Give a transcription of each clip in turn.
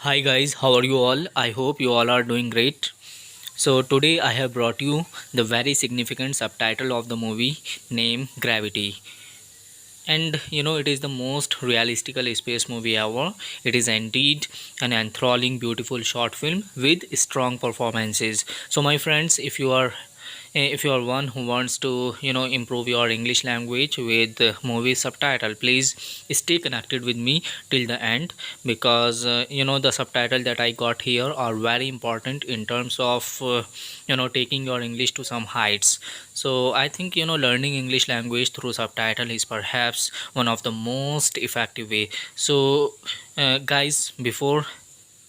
Hi guys, how are you all? I hope you all are doing great. So today I have brought you the very significant subtitle of the movie named Gravity. And it is the most realistical space movie ever. It is indeed an enthralling beautiful short film with strong performances. So my friends, if you are one who wants to improve your English language with movie subtitle, please stay connected with me till the end, because the subtitle that I got here are very important in terms of taking your English to some heights. So I think learning English language through subtitle is perhaps one of the most effective way. So guys, before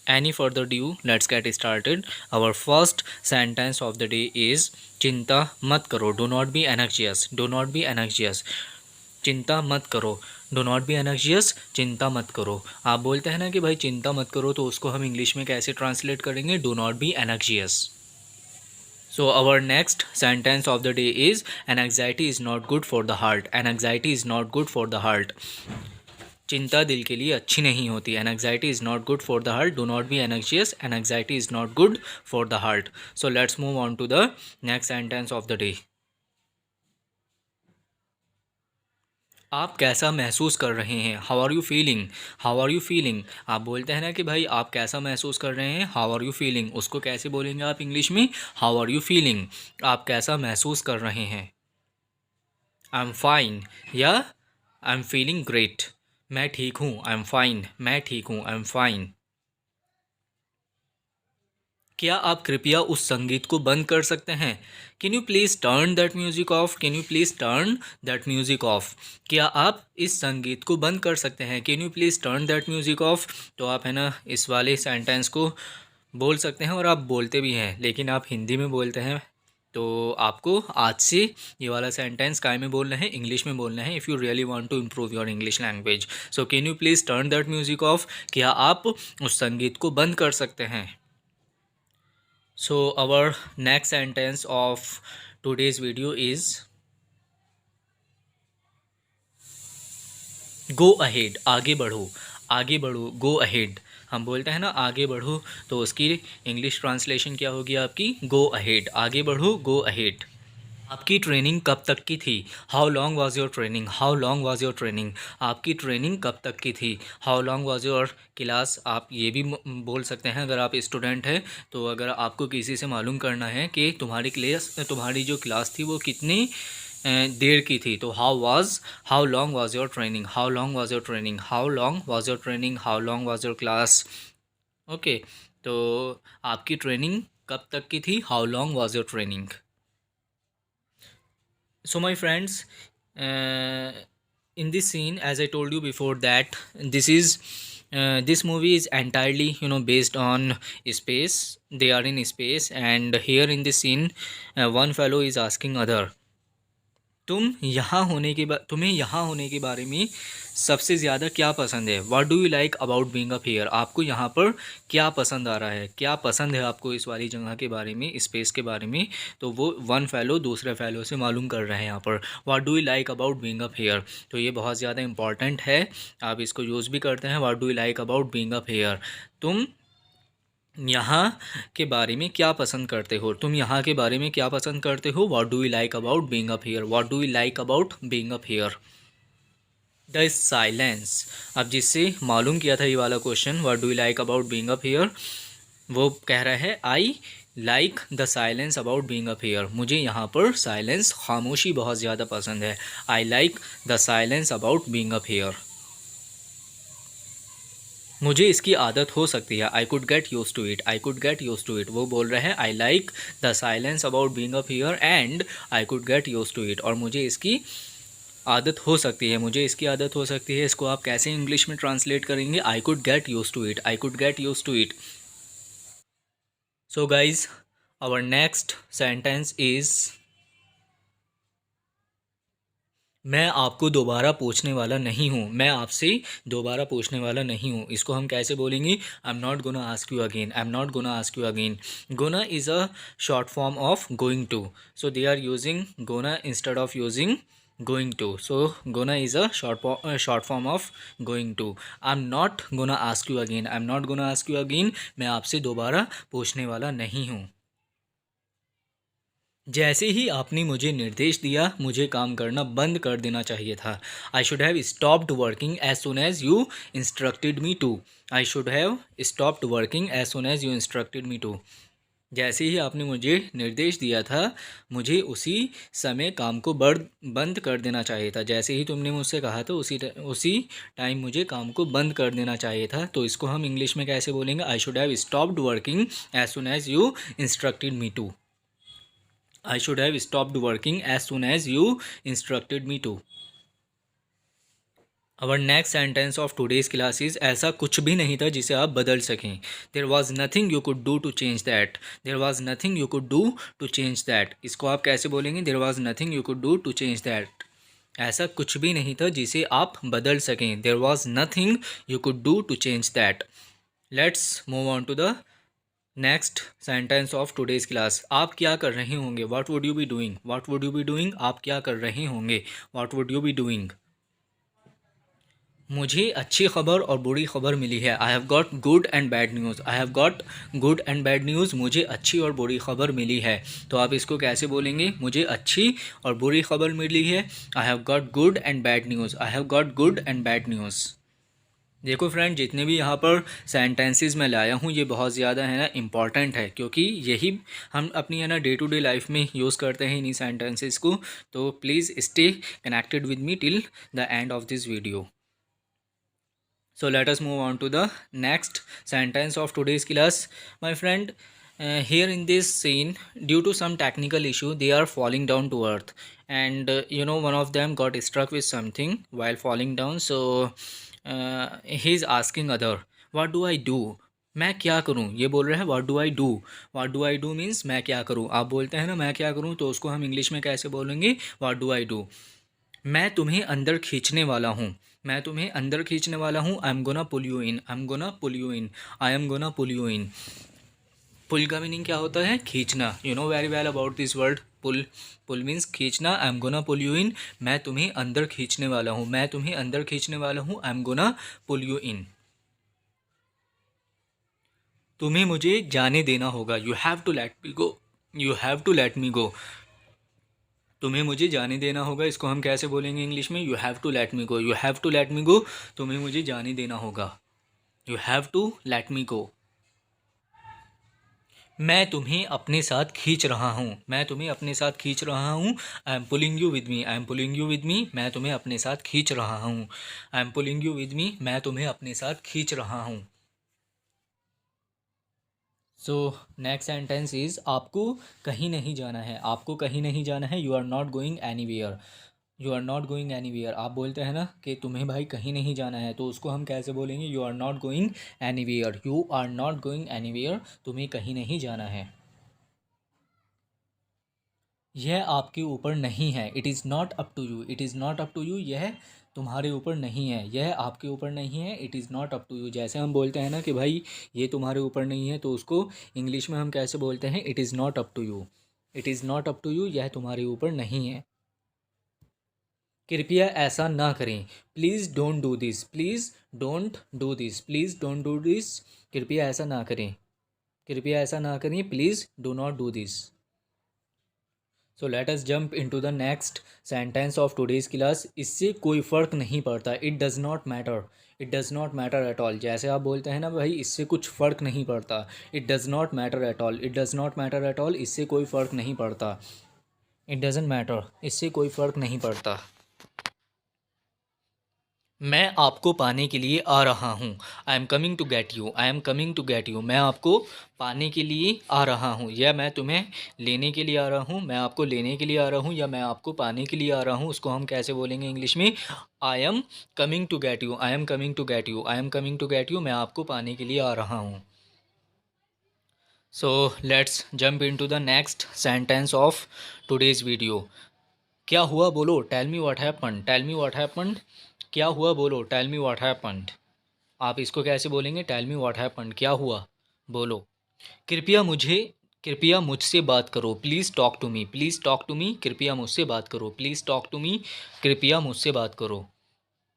any further ado, let's get started. Our first sentence of the day is चिंता मत करो. Do not be anxious. Do not be anxious. चिंता मत करो. Do not be anxious. चिंता मत करो. आप बोलते हैं ना कि भाई चिंता मत करो, तो उसको हम इंग्लिश में कैसे ट्रांसलेट करेंगे? Do not be anxious. So our next sentence of the day is an anxiety is not good for the heart. An anxiety is not good for the heart. चिंता दिल के लिए अच्छी नहीं होती. An anxiety is not good for the heart. Do not be anxious. An anxiety is not good for the heart. So let's move on to the next sentence of the day. आप कैसा महसूस कर रहे हैं? How are you feeling? How are you feeling? आप बोलते हैं ना कि भाई आप कैसा महसूस कर रहे हैं? How are you feeling. उसको कैसे बोलेंगे आप इंग्लिश में? How are you feeling. आप कैसा महसूस कर रहे हैं? आई एम फाइन या आई एम फीलिंग ग्रेट. मैं ठीक हूँ. I am fine. मैं ठीक हूँ. I am fine. क्या आप कृपया उस संगीत को बंद कर सकते हैं? Can you please turn that music of. Can you please turn that music off. क्या आप इस संगीत को बंद कर सकते हैं? Can you please turn that music of. तो आप है ना इस वाले सेंटेंस को बोल सकते हैं, और आप बोलते भी हैं, लेकिन आप हिंदी में बोलते हैं. तो आपको आज से ये वाला सेंटेंस काय में बोलना है? इंग्लिश में बोलना है, if you really want to improve your English language. So can you please turn that music off. क्या आप उस संगीत को बंद कर सकते हैं? So our next sentence of today's video is go ahead. आगे बढ़ो. आगे बढ़ो. go ahead. हम बोलते हैं ना आगे बढ़ो, तो उसकी इंग्लिश ट्रांसलेशन क्या होगी आपकी? go ahead. आगे बढ़ो. go ahead. आपकी ट्रेनिंग कब तक की थी? How long was your training. How long was your training. आपकी ट्रेनिंग कब तक की थी? How long was your class. आप ये भी बोल सकते हैं अगर आप स्टूडेंट हैं, तो अगर आपको किसी से मालूम करना है कि तुम्हारी जो क्लास थी वो कितनी देर की थी, तो how long was your training. How long was your training. How long was your training. How long was your class. Okay, तो आपकी ट्रेनिंग कब तक की थी? How long was your training. So my friends, in this scene, as I told you before, that this movie is entirely based on space. They are in space, and here in this scene, one fellow is asking other, तुम्हें यहाँ होने के बारे में सबसे ज़्यादा क्या पसंद है? What do you like about being up here. आपको यहाँ पर क्या पसंद आ रहा है? क्या पसंद है आपको इस वाली जगह के बारे में, स्पेस के बारे में? तो वो वन फेलो दूसरे फेलो से मालूम कर रहे हैं यहाँ पर. What do you like about being up here. तो ये बहुत ज़्यादा इंपॉर्टेंट है, आप इसको यूज़ भी करते हैं. What do you like about being up here. तुम यहाँ के बारे में क्या पसंद करते हो? तुम यहाँ के बारे में क्या पसंद करते हो? What do you like about being up here. What do you like about being up here. The silence. अब जिससे मालूम किया था ये वाला question, what do you like about being up here, वो कह रहा है आई like the silence about being up here. मुझे यहाँ पर साइलेंस, खामोशी बहुत ज़्यादा पसंद है. आई like the silence about being up here. मुझे इसकी आदत हो सकती है. I could get used to it. I could get used to it. वो बोल रहे हैं I like the silence about being up here and I could get used to it. और मुझे इसकी आदत हो सकती है. मुझे इसकी आदत हो सकती है, इसको आप कैसे इंग्लिश में ट्रांसलेट करेंगे? I could get used to it. I could get used to it. So guys, our next sentence is मैं आपको दोबारा पूछने वाला नहीं हूँ. मैं आपसे दोबारा पूछने वाला नहीं हूँ. इसको हम कैसे बोलेंगे? I am not gonna ask you again. I am not gonna ask you again. Gonna is a short form of going to. So they are using gonna instead of using going to. So gonna is a short form of going to. I'm not gonna ask you again. I'm not gonna ask you again. मैं आपसे दोबारा पूछने वाला नहीं हूँ. जैसे ही आपने मुझे निर्देश दिया मुझे काम करना बंद कर देना चाहिए था. I should have stopped working as soon as you instructed me to. I should have stopped working as soon as you instructed me to. जैसे ही आपने मुझे निर्देश दिया था मुझे उसी समय काम को बंद कर देना चाहिए था. जैसे ही तुमने मुझसे कहा था उसी टाइम मुझे काम को बंद कर देना चाहिए था. तो इसको हम इंग्लिश में कैसे बोलेंगे? I should have stopped working as soon as you instructed me to. I should have stopped working as soon as you instructed me to. Our next sentence of today's class is ऐसा कुछ भी नहीं था जिसे आप बदल सकें. There was nothing you could do to change that. There was nothing you could do to change that. इसको आप कैसे बोलेंगे? There was nothing you could do to change that. ऐसा कुछ भी नहीं था जिसे आप बदल सकें. There was nothing you could do to change that. Let's move on to the next sentence of today's class. आप क्या कर रहे होंगे? What would you be doing? What would you be doing? आप क्या कर रहे होंगे? What would you be doing? मुझे अच्छी खबर और बुरी खबर मिली है. I have got good and bad news. I have got good and bad news. मुझे अच्छी और बुरी खबर मिली है. तो आप इसको कैसे बोलेंगे? मुझे अच्छी और बुरी खबर मिली है. I have got good and bad news. I have got good and bad news. देखो फ्रेंड, जितने भी यहाँ पर सेंटेंसेस मैं लाया हूँ ये बहुत ज़्यादा है ना इम्पॉर्टेंट है, क्योंकि यही हम अपनी है ना डे टू डे लाइफ में यूज़ करते हैं इन्हीं सेंटेंसेस को. तो please stay connected with me till the end of this video. So let us move on to the next sentence of today's class. My friend, here in this scene, due to some technical issue, they are falling down to earth, and one of them got struck with something while falling down. So he's asking other, what do I do? मैं क्या करूँ? ये बोल रहा है what do I do. What do I do means मैं क्या करूँ. आप बोलते हैं ना मैं क्या करूँ, तो उसको हम इंग्लिश में कैसे बोलेंगे? What do I do. मैं तुम्हें अंदर खींचने वाला हूँ. मैं तुम्हें अंदर खींचने वाला हूँ. I am gonna pull you in. I am gonna pull you in. I am gonna pull you in. Pull का मीनिंग क्या होता है? खींचना. You know very well about this word pull. Pull means खींचना. I am gonna pull you in. मैं तुम्हें अंदर खींचने वाला हूँ. मैं तुम्हें अंदर खींचने वाला हूँ. I am gonna pull you in. तुम्हें मुझे जाने देना होगा. You have to let me go. You have to let me go. तुम्हें मुझे जाने देना होगा. इसको हम कैसे बोलेंगे इंग्लिश में? You have to let me go. You have to let me go. तुम्हें मुझे जाने देना होगा. You have to let me go. मैं तुम्हें अपने साथ खींच रहा हूँ. मैं तुम्हें अपने साथ खींच रहा हूँ. I M pulling you with me. I am pulling you with me. मैं तुम्हें अपने साथ खींच रहा हूँ. I M pulling you with me. मैं तुम्हें अपने साथ खींच रहा हूँ. सो नेक्स्ट सेंटेंस इज़ आपको कहीं नहीं जाना है. आपको कहीं नहीं जाना है. You are not going anywhere. You are not going anywhere. आप बोलते हैं ना कि तुम्हें भाई कहीं नहीं जाना है, तो उसको हम कैसे बोलेंगे? You are not going anywhere. You are not going anywhere. तुम्हें कहीं नहीं जाना है. यह आपके ऊपर नहीं है. It is not up to you. It is not up to you. यह तुम्हारे ऊपर नहीं है. यह आपके ऊपर नहीं है. It is not up to you. जैसे हम बोलते हैं ना कि भाई ये तुम्हारे ऊपर नहीं है, तो उसको इंग्लिश में हम कैसे बोलते हैं? It is not up to you. It is not up to you. यह तुम्हारे ऊपर नहीं है. कृपया ऐसा ना करें. Please don't do this. Please don't do this. Please don't do this. कृपया ऐसा ना करें. कृपया ऐसा ना करें. Please do not do this. So let us jump into the next sentence of today's class. इससे कोई फ़र्क नहीं पड़ता. It does not matter. It does not matter at all. जैसे आप बोलते हैं ना भाई इससे कुछ फ़र्क नहीं पड़ता. It does not matter at all. It does not matter at all. इससे कोई फ़र्क नहीं पड़ता. It doesn't matter. इससे कोई फ़र्क नहीं पड़ता. मैं आपको पाने के लिए आ रहा हूँ. I am coming to get you. I am coming to get you. मैं आपको पाने के लिए आ रहा हूँ, या मैं तुम्हें लेने के लिए आ रहा हूँ. मैं आपको लेने के लिए आ रहा हूँ, या मैं आपको पाने के लिए आ रहा हूँ. उसको हम कैसे बोलेंगे इंग्लिश में? I am coming to get you. I am coming to get you. I am coming to get you. मैं आपको पाने के लिए आ रहा हूँ. So let's jump into the next sentence of today's video. क्या हुआ बोलो? Tell me what happened. Tell me what happened. क्या हुआ बोलो? Tell me what happened. आप इसको कैसे बोलेंगे? Tell me what happened. क्या हुआ बोलो. कृपया मुझे कृपया मुझसे बात करो, please talk to me, please talk to me, कृपया मुझसे बात करो, प्लीज़ टॉक टू मी, कृपया मुझसे बात करो,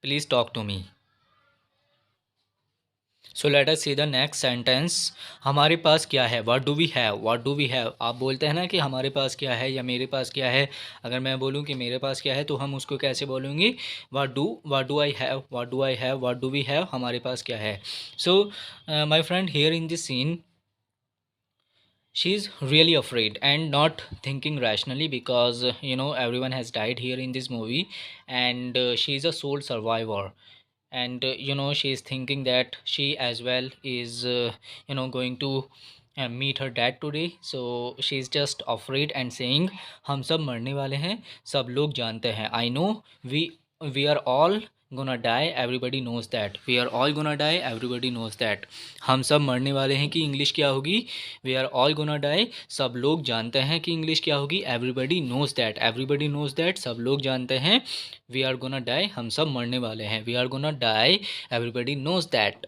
please talk to me. So let us see the next sentence. हमारे पास क्या है, what do we have, what do we have. आप बोलते हैं ना कि हमारे पास क्या है या मेरे पास क्या है। अगर मैं बोलूँ कि मेरे पास क्या है तो हम उसको कैसे बोलेंगे, what do I have, what do I have, what do we have, हमारे पास क्या है। So my friend, here in this scene she is really afraid and not thinking rationally because everyone has died here in this movie, and she is a sole survivor. And she is thinking that she as well is going to meet her dad today, so she is just afraid and saying हम सब मरने वाले हैं, सब लोग जानते हैं। I know we are all gonna die, everybody knows that, we are all gonna die, everybody knows that। हम सब मरने वाले हैं कि इंग्लिश क्या होगी, we are all gonna die. सब लोग जानते हैं कि इंग्लिश क्या होगी, everybody knows that, everybody knows that, सब लोग जानते हैं। वी आर गोना डाई, हम सब मरने वाले हैं, we are gonna die, everybody knows that.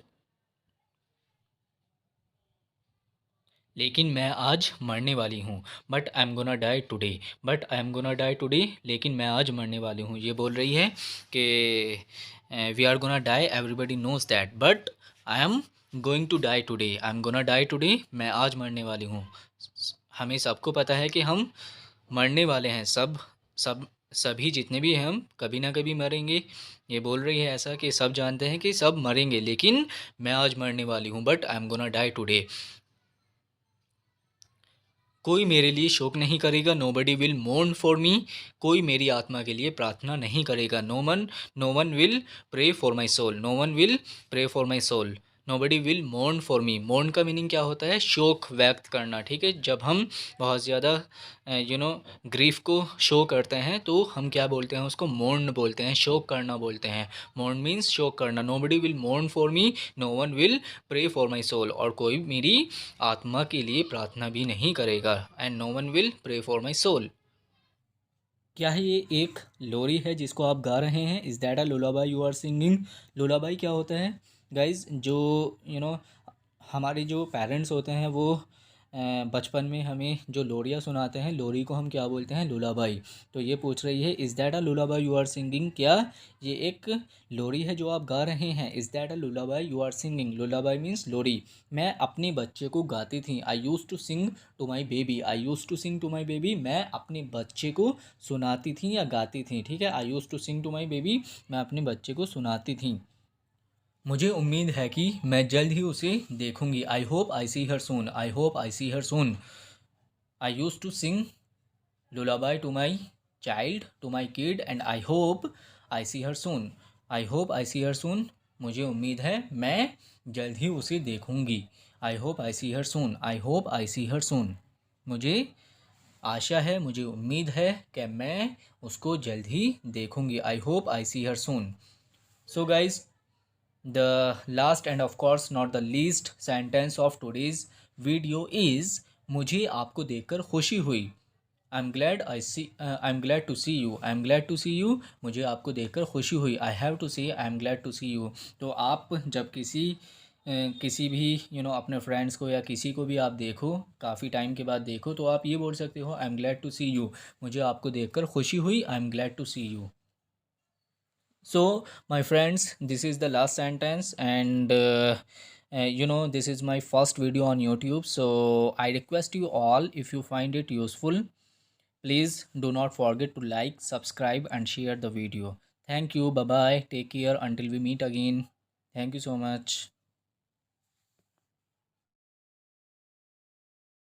लेकिन मैं आज मरने वाली हूँ, but I am gonna die today, but I am gonna die today, लेकिन मैं आज मरने वाली हूँ। ये बोल रही है कि we are gonna die, everybody knows that, but I am going to die today, I am gonna die today, मैं आज मरने वाली हूँ। हमें सबको पता है कि हम मरने वाले हैं, सब सभी जितने भी हैं हम कभी ना कभी मरेंगे। ये बोल रही है ऐसा कि सब जानते हैं कि सब मरेंगे, लेकिन मैं आज मरने वाली हूँ, but I am gonna die today. कोई मेरे लिए शोक नहीं करेगा, nobody will mourn for me, कोई मेरी आत्मा के लिए प्रार्थना नहीं करेगा। No one will pray for my soul, no one will pray for my soul, nobody will mourn for me. Mourn का मीनिंग क्या होता है, शोक व्यक्त करना, ठीक है। जब हम बहुत ज़्यादा ग्रीफ को शो करते हैं तो हम क्या बोलते हैं, उसको मोर्न बोलते हैं, शोक करना बोलते हैं। मोर्न मीन्स शोक करना। Nobody will mourn for me, no one will pray for my soul, और कोई मेरी आत्मा के लिए प्रार्थना भी नहीं करेगा, and no one will pray for my soul. क्या है ये एक लोरी है जिसको आप गा रहे हैं, is that a lullaby you are singing. Lullaby क्या होता है गाइज, जो हमारे जो पेरेंट्स होते हैं वो बचपन में हमें जो लोरियाँ सुनाते हैं, लोरी को हम क्या बोलते हैं, लुलाबाई। तो ये पूछ रही है, is that a lullaby you are singing, क्या ये एक लोरी है जो आप गा रहे हैं। Is that a lullaby you are singing, lullaby means लोरी। मैं अपने बच्चे को गाती थी, I use to sing to my baby, I use to sing to my baby, मैं अपने बच्चे को सुनाती थी या गाती थी, ठीक है। I use to sing to my baby, मैं अपने बच्चे को सुनाती थी। मुझे उम्मीद है कि मैं जल्द ही उसे देखूंगी, I hope I see her soon, I hope I see her soon. I use to sing lullaby to my child, to my kid, and I hope I see her soon, I hope I see her soon. मुझे उम्मीद है मैं जल्द ही उसे देखूंगी, I hope I see her soon, I hope I see her soon. मुझे आशा है, मुझे उम्मीद है कि मैं उसको जल्द ही देखूंगी, I hope I see her soon. So guys, the last and of course not the least sentence of today's video is मुझे आपको देखकर खुशी हुई। I am glad to see you, I am glad to see you, मुझे आपको देखकर खुशी हुई। I have to say I am glad to see you. तो आप जब किसी भी अपने फ्रेंड्स को या किसी को भी आप देखो, काफ़ी टाइम के बाद देखो, तो आप ये बोल सकते हो, I am glad to see you, मुझे आपको देखकर खुशी हुई, I am glad to see you. So my friends, this is the last sentence, and this is my first video on YouTube, so I request you all, if you find it useful, please do not forget to like, subscribe and share the video. Thank you, bye bye, take care until we meet again. Thank you so much.